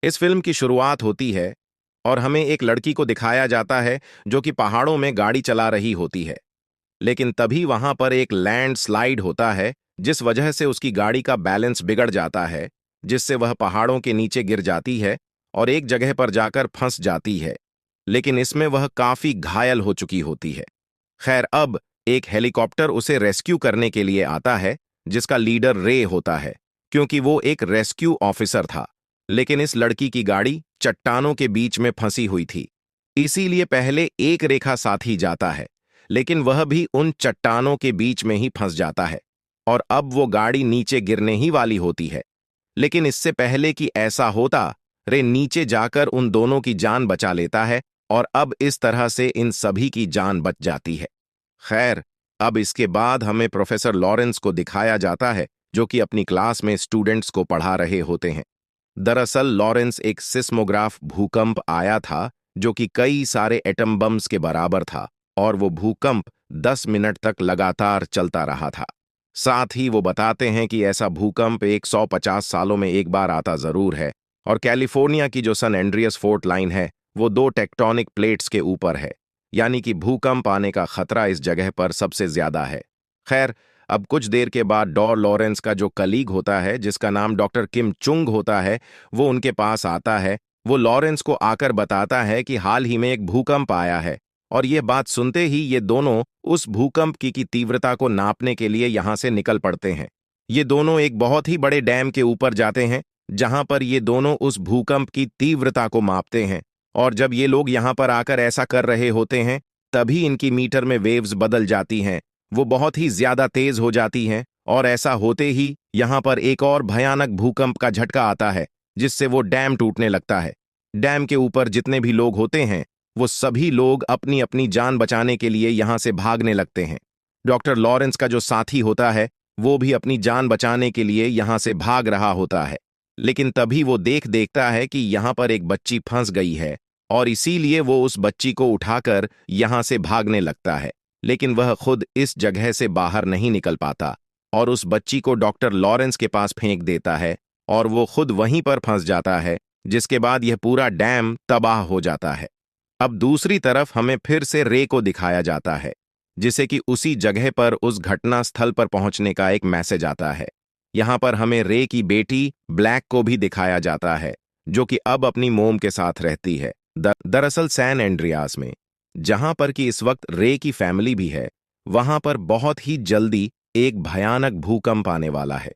इस फिल्म की शुरुआत होती है और हमें एक लड़की को दिखाया जाता है जो कि पहाड़ों में गाड़ी चला रही होती है। लेकिन तभी वहां पर एक लैंड स्लाइड होता है, जिस वजह से उसकी गाड़ी का बैलेंस बिगड़ जाता है, जिससे वह पहाड़ों के नीचे गिर जाती है और एक जगह पर जाकर फंस जाती है। लेकिन इसमें वह काफी घायल हो चुकी होती है। खैर, अब एक हेलीकॉप्टर उसे रेस्क्यू करने के लिए आता है, जिसका लीडर रे होता है, क्योंकि वो एक रेस्क्यू ऑफिसर था। लेकिन इस लड़की की गाड़ी चट्टानों के बीच में फंसी हुई थी, इसीलिए पहले एक रेखा साथ ही जाता है, लेकिन वह भी उन चट्टानों के बीच में ही फंस जाता है और अब वो गाड़ी नीचे गिरने ही वाली होती है। लेकिन इससे पहले कि ऐसा होता, रे नीचे जाकर उन दोनों की जान बचा लेता है और अब इस तरह से इन सभी की जान बच जाती है। खैर, अब इसके बाद हमें प्रोफेसर लॉरेंस को दिखाया जाता है, जो कि अपनी क्लास में स्टूडेंट्स को पढ़ा रहे होते हैं। दरअसल लॉरेंस एक सिस्मोग्राफ भूकंप आया था, जो कि कई सारे एटम बम्स के बराबर था, और वो भूकंप 10 मिनट तक लगातार चलता रहा था। साथ ही वो बताते हैं कि ऐसा भूकंप 150 सालों में एक बार आता जरूर है, और कैलिफोर्निया की जो सन एंड्रियस फोर्ट लाइन है, वो दो टेक्टोनिक प्लेट्स के ऊपर है, यानी कि भूकंप आने का खतरा इस जगह पर सबसे ज्यादा है। खैर, अब कुछ देर के बाद डॉर लॉरेंस का जो कलीग होता है, जिसका नाम डॉक्टर किम चुंग होता है, वो उनके पास आता है। वो लॉरेंस को आकर बताता है कि हाल ही में एक भूकंप आया है, और ये बात सुनते ही ये दोनों उस भूकंप की तीव्रता को नापने के लिए यहां से निकल पड़ते हैं। ये दोनों एक बहुत ही बड़े डैम के ऊपर जाते हैं, जहां पर ये दोनों उस भूकंप की तीव्रता को मापते हैं। और जब ये लोग यहां पर आकर ऐसा कर रहे होते हैं, तभी इनकी मीटर में वेव्स बदल जाती हैं, वो बहुत ही ज्यादा तेज हो जाती हैं, और ऐसा होते ही यहां पर एक और भयानक भूकंप का झटका आता है, जिससे वो डैम टूटने लगता है। डैम के ऊपर जितने भी लोग होते हैं, वो सभी लोग अपनी अपनी जान बचाने के लिए यहां से भागने लगते हैं। डॉक्टर लॉरेंस का जो साथी होता है, वो भी अपनी जान बचाने के लिए यहां से भाग रहा होता है। लेकिन तभी वो देखता है कि यहां पर एक बच्ची फंस गई है, और इसीलिए वो उस बच्ची को उठाकर यहां से भागने लगता है। लेकिन वह खुद इस जगह से बाहर नहीं निकल पाता, और उस बच्ची को डॉक्टर लॉरेंस के पास फेंक देता है, और वो खुद वहीं पर फंस जाता है, जिसके बाद यह पूरा डैम तबाह हो जाता है। अब दूसरी तरफ हमें फिर से रे को दिखाया जाता है, जिसे कि उसी जगह पर उस घटना स्थल पर पहुंचने का एक मैसेज आता है। यहां पर हमें रे की बेटी ब्लैक को भी दिखाया जाता है, जो कि अब अपनी मोम के साथ रहती है, दरअसल सैन एंड्रियास में, जहां पर कि इस वक्त रे की फैमिली भी है। वहां पर बहुत ही जल्दी एक भयानक भूकंप आने वाला है।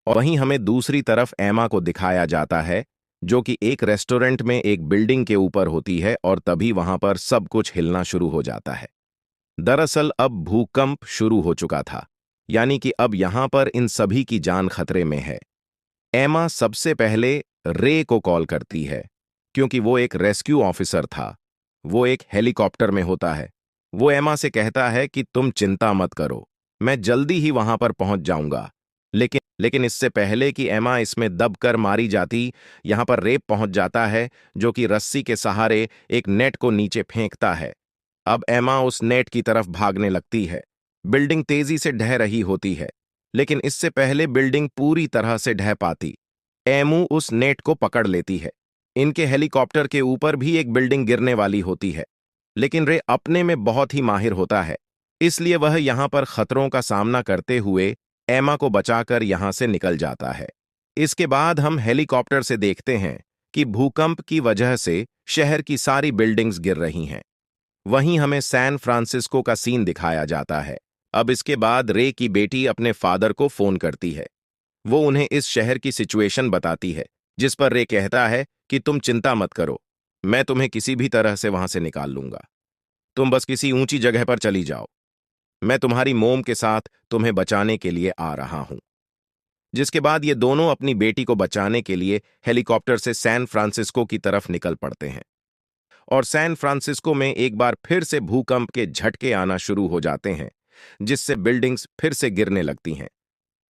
और वहीं हमें दूसरी तरफ एमा को दिखाया जाता है, जो कि एक रेस्टोरेंट में एक बिल्डिंग के ऊपर होती है, और तभी वहां पर सब कुछ हिलना शुरू हो जाता है। दरअसल अब भूकंप शुरू हो चुका था, यानी कि अब यहां पर इन सभी की जान खतरे में है। एमा सबसे पहले रे को कॉल करती है, क्योंकि वो एक रेस्क्यू ऑफिसर था, वो एक हेलीकॉप्टर में होता है। वो एमा से कहता है कि तुम चिंता मत करो, मैं जल्दी ही वहां पर पहुंच जाऊंगा। लेकिन इससे पहले कि एमा इसमें दबकर मारी जाती, यहां पर रेप पहुंच जाता है, जो कि रस्सी के सहारे एक नेट को नीचे फेंकता है। अब एमा उस नेट की तरफ भागने लगती है। बिल्डिंग तेजी से ढह रही होती है, लेकिन इससे पहले बिल्डिंग पूरी तरह से ढह पाती, एमू उस नेट को पकड़ लेती है। इनके हेलीकॉप्टर के ऊपर भी एक बिल्डिंग गिरने वाली होती है, लेकिन रे अपने में बहुत ही माहिर होता है, इसलिए वह यहां पर खतरों का सामना करते हुए एमा को बचाकर यहां से निकल जाता है। इसके बाद हम हेलीकॉप्टर से देखते हैं कि भूकंप की वजह से शहर की सारी बिल्डिंग्स गिर रही हैं। वहीं हमें सैन फ्रांसिस्को का सीन दिखाया जाता है। अब इसके बाद रे की बेटी अपने फादर को फोन करती है। वो उन्हें इस शहर की सिचुएशन बताती है, जिस पर रे कहता है कि तुम चिंता मत करो, मैं तुम्हें किसी भी तरह से वहां से निकाल लूंगा। तुम बस किसी ऊंची जगह पर चली जाओ, मैं तुम्हारी मोम के साथ तुम्हें बचाने के लिए आ रहा हूं। जिसके बाद ये दोनों अपनी बेटी को बचाने के लिए हेलीकॉप्टर से सैन फ्रांसिस्को की तरफ निकल पड़ते हैं। और सैन फ्रांसिस्को में एक बार फिर से भूकंप के झटके आना शुरू हो जाते हैं, जिससे बिल्डिंग्स फिर से गिरने लगती हैं।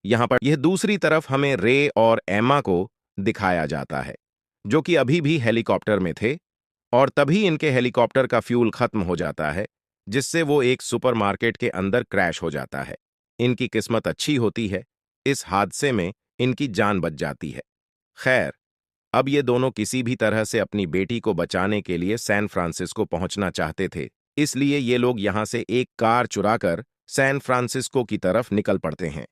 यहां पर यह दूसरी तरफ हमें रे और एमा को दिखाया जाता है, जो कि अभी भी हेलीकॉप्टर में थे, और तभी इनके हेलीकॉप्टर का फ्यूल खत्म हो जाता है, जिससे वो एक सुपरमार्केट के अंदर क्रैश हो जाता है। इनकी किस्मत अच्छी होती है, इस हादसे में इनकी जान बच जाती है। खैर, अब ये दोनों किसी भी तरह से अपनी बेटी को बचाने के लिए सैन फ्रांसिस्को पहुंचना चाहते थे। इसलिए ये लोग यहां से एक कार चुराकर सैन फ्रांसिस्को की तरफ निकल पड़ते हैं।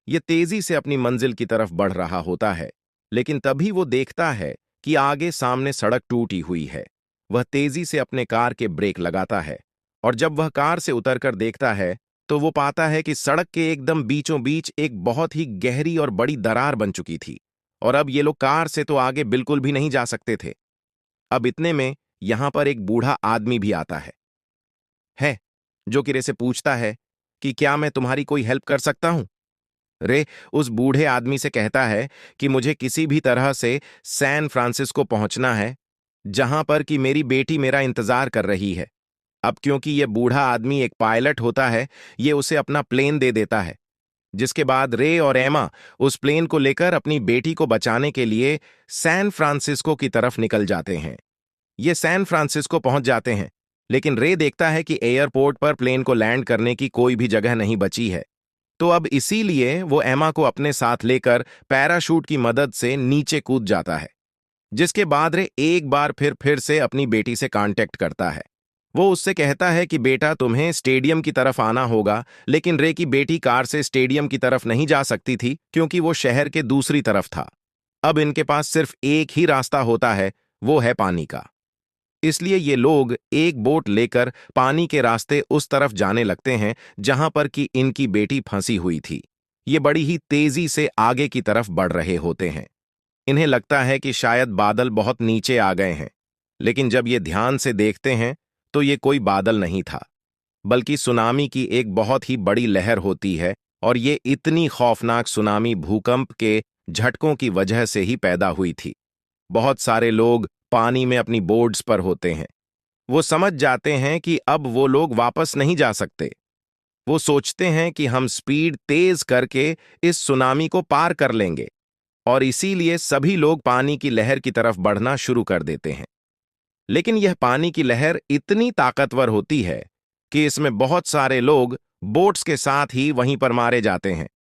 ये तेजी से अपनी मंजिल की तरफ बढ़ रहा होता है, लेकिन तभी वो देखता है कि आगे सामने सड़क टूटी हुई है। वह तेजी से अपने कार के ब्रेक लगाता है, और जब वह कार से उतरकर देखता है तो वो पाता है कि सड़क के एकदम बीचों बीच एक बहुत ही गहरी और बड़ी दरार बन चुकी थी, और अब ये लोग कार से तो आगे बिल्कुल भी नहीं जा सकते थे। अब इतने में यहां पर एक बूढ़ा आदमी भी आता है जो कि रे से पूछता है कि क्या मैं तुम्हारी कोई हेल्प कर सकता हूं। रे उस बूढ़े आदमी से कहता है कि मुझे किसी भी तरह से सैन फ्रांसिस्को पहुंचना है, जहां पर कि मेरी बेटी मेरा इंतजार कर रही है। अब क्योंकि यह बूढ़ा आदमी एक पायलट होता है, ये उसे अपना प्लेन दे देता है, जिसके बाद रे और एमा उस प्लेन को लेकर अपनी बेटी को बचाने के लिए सैन फ्रांसिस्को की तरफ निकल जाते हैं। ये सैन फ्रांसिस्को पहुंच जाते हैं, लेकिन रे देखता है कि एयरपोर्ट पर प्लेन को लैंड करने की कोई भी जगह नहीं बची है। तो अब इसीलिए वो एमा को अपने साथ लेकर पैराशूट की मदद से नीचे कूद जाता है, जिसके बाद रे एक बार फिर से अपनी बेटी से कांटेक्ट करता है। वो उससे कहता है कि बेटा तुम्हें स्टेडियम की तरफ आना होगा, लेकिन रे की बेटी कार से स्टेडियम की तरफ नहीं जा सकती थी क्योंकि वो शहर के दूसरी तरफ था। अब इनके पास सिर्फ एक ही रास्ता होता है, वो है पानी का। इसलिए ये लोग एक बोट लेकर पानी के रास्ते उस तरफ जाने लगते हैं जहां पर कि इनकी बेटी फंसी हुई थी। ये बड़ी ही तेजी से आगे की तरफ बढ़ रहे होते हैं। इन्हें लगता है कि शायद बादल बहुत नीचे आ गए हैं, लेकिन जब ये ध्यान से देखते हैं तो ये कोई बादल नहीं था, बल्कि सुनामी की एक बहुत ही बड़ी लहर होती है, और ये इतनी खौफनाक सुनामी भूकंप के झटकों की वजह से ही पैदा हुई थी। बहुत सारे लोग पानी में अपनी बोट्स पर होते हैं। वो समझ जाते हैं कि अब वो लोग वापस नहीं जा सकते। वो सोचते हैं कि हम स्पीड तेज करके इस सुनामी को पार कर लेंगे, और इसीलिए सभी लोग पानी की लहर की तरफ बढ़ना शुरू कर देते हैं। लेकिन यह पानी की लहर इतनी ताकतवर होती है कि इसमें बहुत सारे लोग बोट्स के साथ ही वहीं पर मारे जाते हैं।